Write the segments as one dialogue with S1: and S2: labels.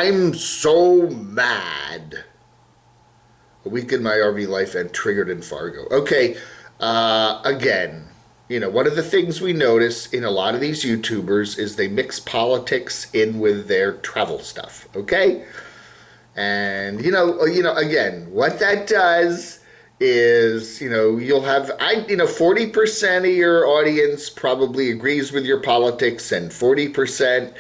S1: I'm so mad. A week in my RV life and triggered in Fargo. Okay, again, one of the things we notice in a lot of these YouTubers is they mix politics in with their travel stuff, okay? And, again, what that does is, you'll have, 40% of your audience probably agrees with your politics and 40%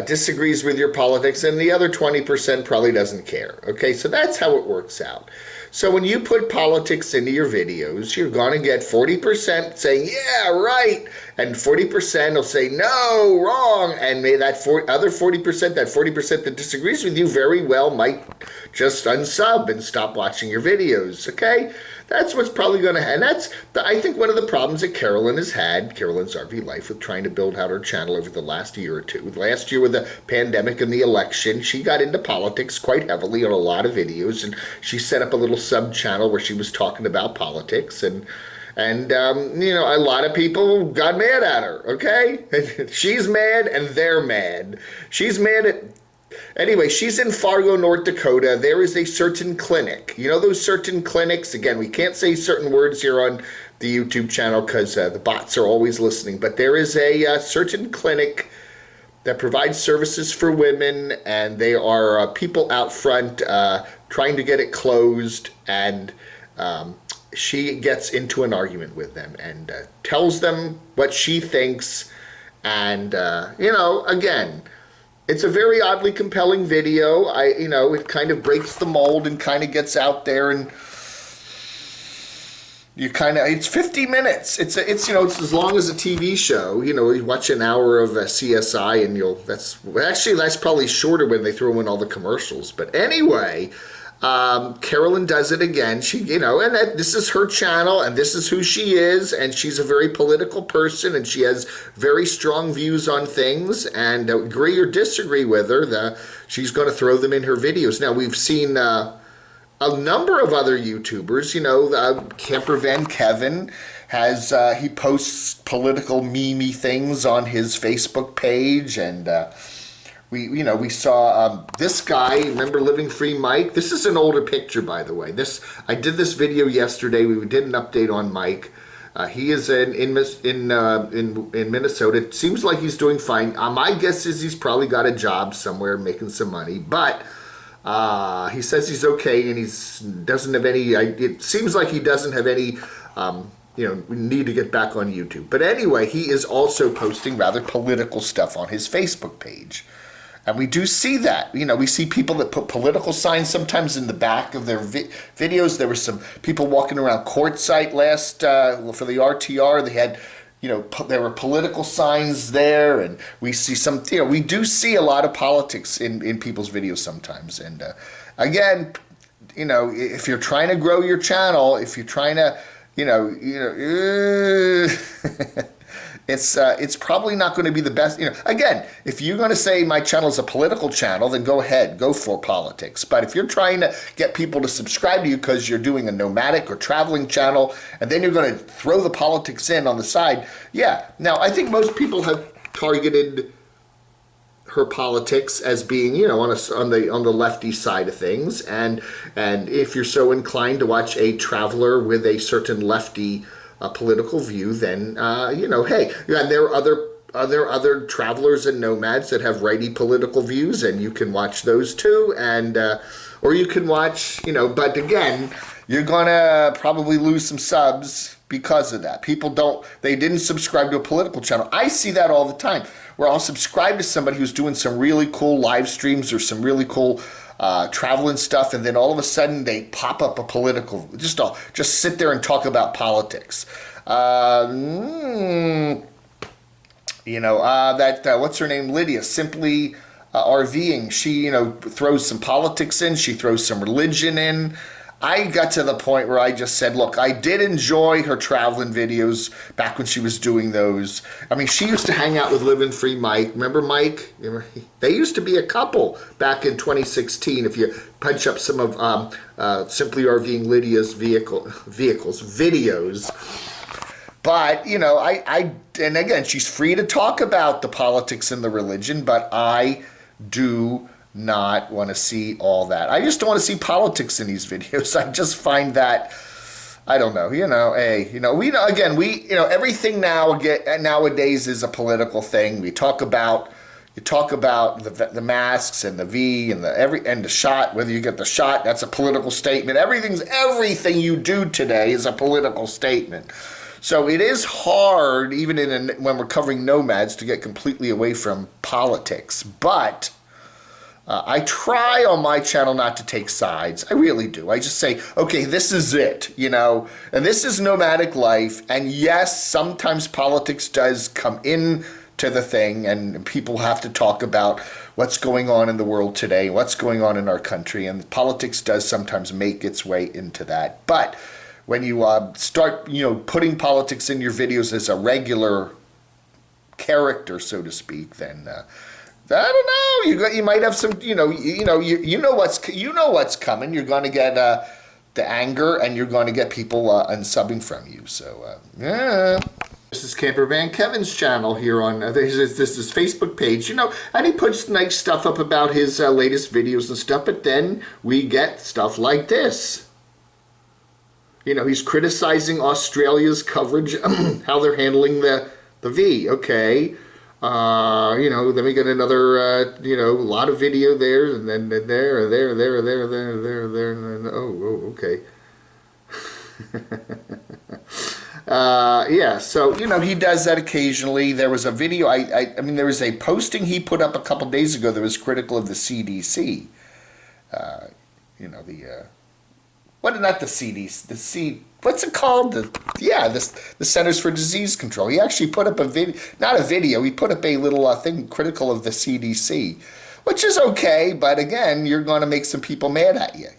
S1: disagrees with your politics, and the other 20% probably doesn't care. Okay, so that's how it works out. So when you put politics into your videos, you're going to get 40% saying, yeah, right, and 40% will say, no, wrong, and that other 40%, that 40% that disagrees with you very well might just unsub and stop watching your videos, okay? That's what's probably going to happen. That's, I think, one of the problems that Carolyn has had, Carolyn's RV Life, with trying to build out her channel over the last year or two. Last year with the pandemic and the election, she got into politics quite heavily on a lot of videos, and she set up a little sub-channel where she was talking about politics, and a lot of people got mad at her, okay? She's mad and they're mad. She's mad at... Anyway, she's in Fargo, North Dakota. There is a certain clinic. You know those certain clinics? Again, we can't say certain words here on the YouTube channel because the bots are always listening. But there is a certain clinic that provides services for women, and they are people out front trying to get it closed, and she gets into an argument with them and tells them what she thinks. And, again... It's a very oddly compelling video. It kind of breaks the mold and kind of gets out there, and it's 50 minutes. It's as long as a TV show. You watch an hour of CSI and that's probably shorter when they throw in all the commercials. But anyway, Carolyn does it again. She, this is her channel, and this is who she is, and she's a very political person, and she has very strong views on things, and agree or disagree with her, she's going to throw them in her videos. Now, we've seen a number of other YouTubers, Camper Van Kevin has, he posts political meme-y things on his Facebook page, and, we saw this guy, remember Living Free Mike? This is an older picture, by the way. I did this video yesterday. We did an update on Mike. He is in Minnesota. It seems like he's doing fine. My guess is he's probably got a job somewhere making some money, but he says he's okay, and doesn't have any. It seems like he doesn't have any. We need to get back on YouTube. But anyway, he is also posting rather political stuff on his Facebook page. And we do see that. We see people that put political signs sometimes in the back of their videos. There were some people walking around Quartzsite last, for the RTR. They had, there were political signs there. And we see some, we do see a lot of politics in people's videos sometimes. And again, if you're trying to grow your channel, if you're trying to, it's probably not going to be the best. Again, if you're going to say my channel is a political channel, then go ahead, go for politics. But if you're trying to get people to subscribe to you because you're doing a nomadic or traveling channel, and then you're going to throw the politics in on the side, yeah. Now, I think most people have targeted her politics as being, on the lefty side of things, and if you're so inclined to watch a traveler with a certain lefty political view, then hey, and there are other travelers and nomads that have righty political views, and you can watch those too, and or you can watch, but again, you're gonna probably lose some subs because of that. They didn't subscribe to a political channel. I see that all the time, where I'll subscribe to somebody who's doing some really cool live streams or some really cool traveling stuff, and then all of a sudden they pop up a political, just sit there and talk about politics. What's her name? Lydia, Simply RVing. She, throws some politics in. She throws some religion in. I got to the point where I just said, look, I did enjoy her traveling videos back when she was doing those. I mean, she used to hang out with Living Free Mike. Remember Mike? They used to be a couple back in 2016. If you punch up some of Simply RVing Lydia's videos. But, and again, she's free to talk about the politics and the religion, but I do not want to see all that. I just don't want to see politics in these videos. I just find that, I don't know, we know, again, everything nowadays is a political thing. You talk about the masks and the V and the shot, whether you get the shot, that's a political statement. Everything you do today is a political statement. So it is hard, even when we're covering nomads, to get completely away from politics. But I try on my channel not to take sides. I really do. I just say, okay, this is it, and this is nomadic life. And yes, sometimes politics does come in to the thing, and people have to talk about what's going on in the world today, what's going on in our country, and politics does sometimes make its way into that. But when you start, putting politics in your videos as a regular character, so to speak, then I don't know. You might have some. You know what's coming. You're going to get the anger, and you're going to get people unsubbing from you. So yeah. This is Campervan Kevin's channel here on this is Facebook page. And he puts nice stuff up about his latest videos and stuff. But then we get stuff like this. He's criticizing Australia's coverage, how they're handling the V. Okay. Then we get another, lot of video there, and then there, and then, okay. Yeah, so, he does that occasionally. There was a video, I mean, there was a posting he put up a couple days ago that was critical of the CDC. Not the CDC, what's it called? The Centers for Disease Control. He actually put up he put up a little thing critical of the CDC, which is okay, but again, you're going to make some people mad at you,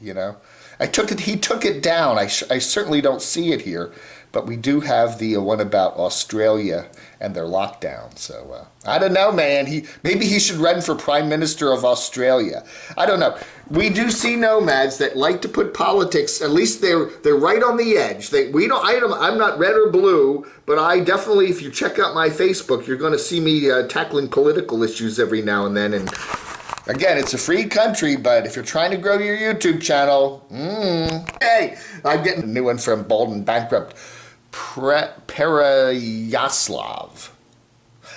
S1: He took it down. I certainly don't see it here, but we do have the one about Australia and their lockdown. So I don't know, man. Maybe he should run for Prime Minister of Australia. I don't know. We do see nomads that like to put politics. At least they're right on the edge. I'm not red or blue, but I definitely, if you check out my Facebook, you're going to see me tackling political issues every now and then. And again, it's a free country, but if you're trying to grow your YouTube channel, hey, I'm getting a new one from Bald and Bankrupt, Pereyaslav.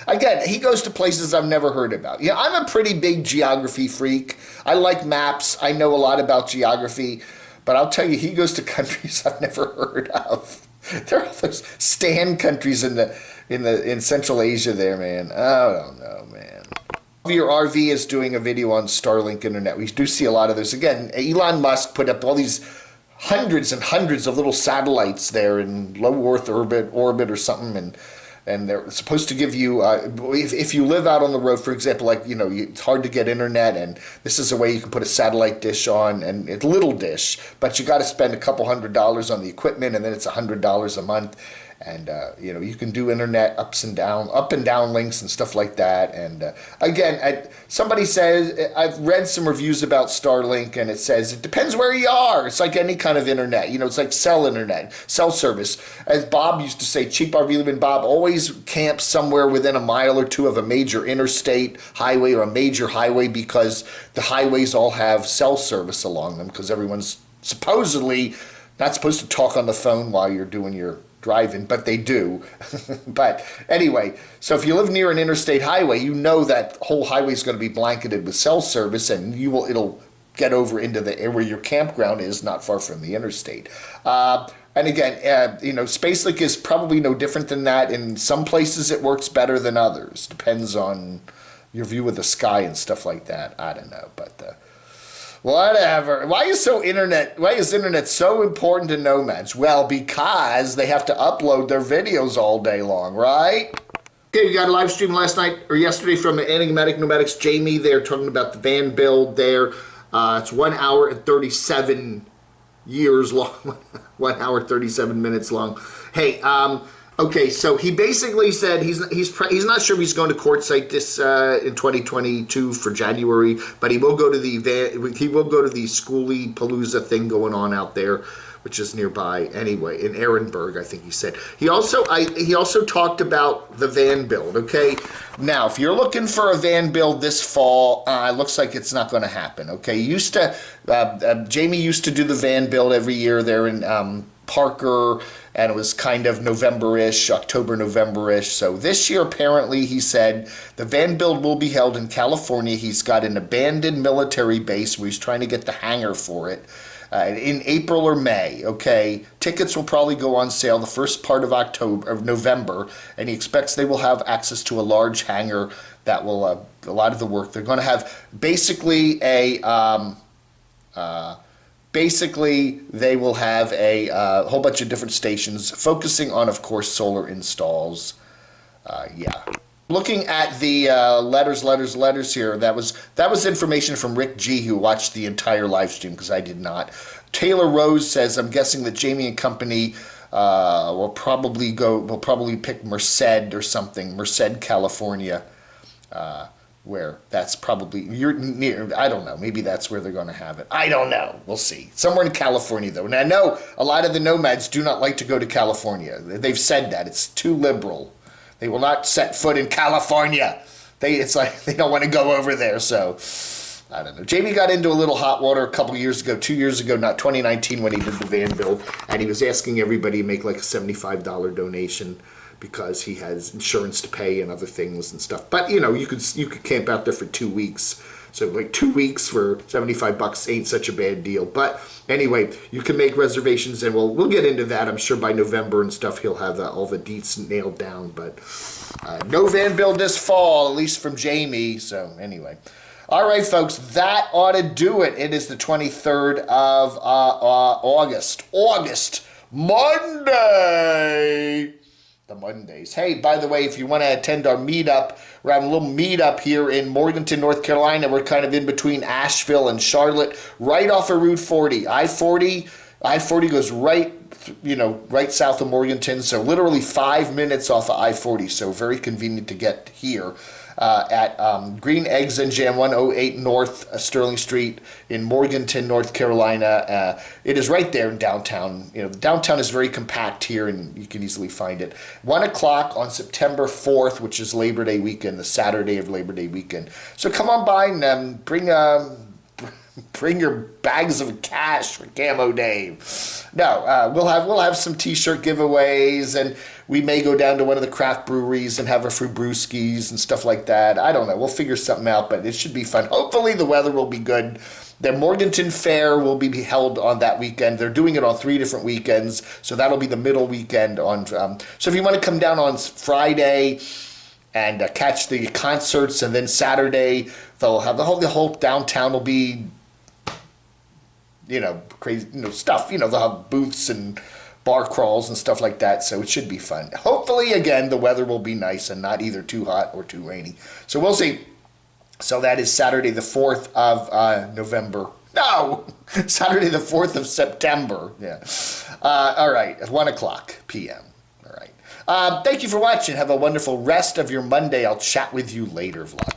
S1: Again, he goes to places I've never heard about. I'm a pretty big geography freak. I like maps. I know a lot about geography, but I'll tell you, he goes to countries I've never heard of. There are those stand countries in Central Asia there, man. I don't know, man. Your RV is doing a video on Starlink internet. We do see a lot of this. Again, Elon Musk put up all these hundreds and hundreds of little satellites there in low Earth orbit or something, and they're supposed to give you, if you live out on the road, for example, it's hard to get internet, and this is a way you can put a satellite dish on, and it's a little dish, but you got to spend a couple $100 on the equipment, and then it's $100 a month. And, you can do internet up and down links and stuff like that. And, again, somebody says, I've read some reviews about Starlink, and it says, it depends where you are. It's like any kind of internet. It's like cell internet, cell service. As Bob used to say, Cheap RV Living Bob always camps somewhere within a mile or two of a major interstate highway or a major highway, because the highways all have cell service along them, because everyone's supposedly not supposed to talk on the phone while you're doing your driving, but they do. But anyway, so if you live near an interstate highway, that whole highway is going to be blanketed with cell service, and it'll get over into the area where your campground is, not far from the interstate. And again, SpaceLink is probably no different than that. In some places it works better than others. Depends on your view of the sky and stuff like that. I don't know, but whatever. Why is internet so important to nomads? Well, because they have to upload their videos all day long, right? Okay, we got a live stream last night or yesterday from Enigmatic Nomadics Jamie. They're talking about the van build there. It's 1 hour and 37 years long. 1 hour, 37 minutes long. Hey, Okay, so he basically said he's not sure if he's going to quartzsite this in 2022 for January, but he will go to the Schoolie Palooza thing going on out there, which is nearby anyway in Ehrenberg, I think he said. He also talked about the van build. Okay, now if you're looking for a van build this fall, it looks like it's not going to happen. Okay, Jamie used to do the van build every year there in Parker, and it was kind of November-ish, October, November-ish. So this year, apparently, he said the van build will be held in California. He's got an abandoned military base where he's trying to get the hangar for it in April or May. Okay, tickets will probably go on sale the first part of November, and he expects they will have access to a large hangar that will a lot of the work. They're going to have basically they will have a whole bunch of different stations focusing on, of course, solar installs. Yeah. Looking at the letters here, that was information from Rick G, who watched the entire live stream, because I did not. Taylor Rose says, I'm guessing that Jamie and company will probably pick Merced or something, Merced, California. Where that's probably you're near. I don't know. Maybe that's where they're going to have it. I don't know. We'll see. Somewhere in California, though. And I know a lot of the nomads do not like to go to California. They've said that it's too liberal. They will not set foot in California. It's like they don't want to go over there. So I don't know. Jamie got into a little hot water a couple years ago, 2 years ago, not 2019, when he did the van build, and he was asking everybody to make like a $75 donation, because he has insurance to pay and other things and stuff. But you could camp out there for 2 weeks. So like 2 weeks for $75 ain't such a bad deal. But anyway, you can make reservations, and we'll get into that. I'm sure by November and stuff he'll have all the deets nailed down. But no van build this fall, at least from Jamie. So anyway. All right, folks, that ought to do it. It is the 23rd of August. Monday. The Mondays. Hey, by the way, if you want to attend our meetup, we're having a little meetup here in Morganton, North Carolina. We're kind of in between Asheville and Charlotte, right off of Route 40. I-40 goes right south of Morganton, so literally 5 minutes off of I-40, so very convenient to get here. At Green Eggs and Jam 108 North Sterling Street in Morganton, North Carolina. It is right there in downtown. Downtown is very compact here, and you can easily find it. 1 o'clock on September 4th, which is Labor Day weekend, the Saturday of Labor Day weekend. So come on by and bring your bags of cash for Camo Dave. No, we'll have some T-shirt giveaways, and we may go down to one of the craft breweries and have a few brewskis and stuff like that. I don't know. We'll figure something out, but it should be fun. Hopefully the weather will be good. The Morganton Fair will be held on that weekend. They're doing it on 3 different weekends, so that'll be the middle weekend. So if you want to come down on Friday and catch the concerts, and then Saturday they'll have the whole downtown will be crazy stuff. They'll have booths and bar crawls and stuff like that, so it should be fun. Hopefully, again, the weather will be nice and not either too hot or too rainy. So we'll see. So that is Saturday the 4th of November. No! Saturday the 4th of September. Yeah. All right, at 1 o'clock p.m. All right. Thank you for watching. Have a wonderful rest of your Monday. I'll chat with you later, vlog.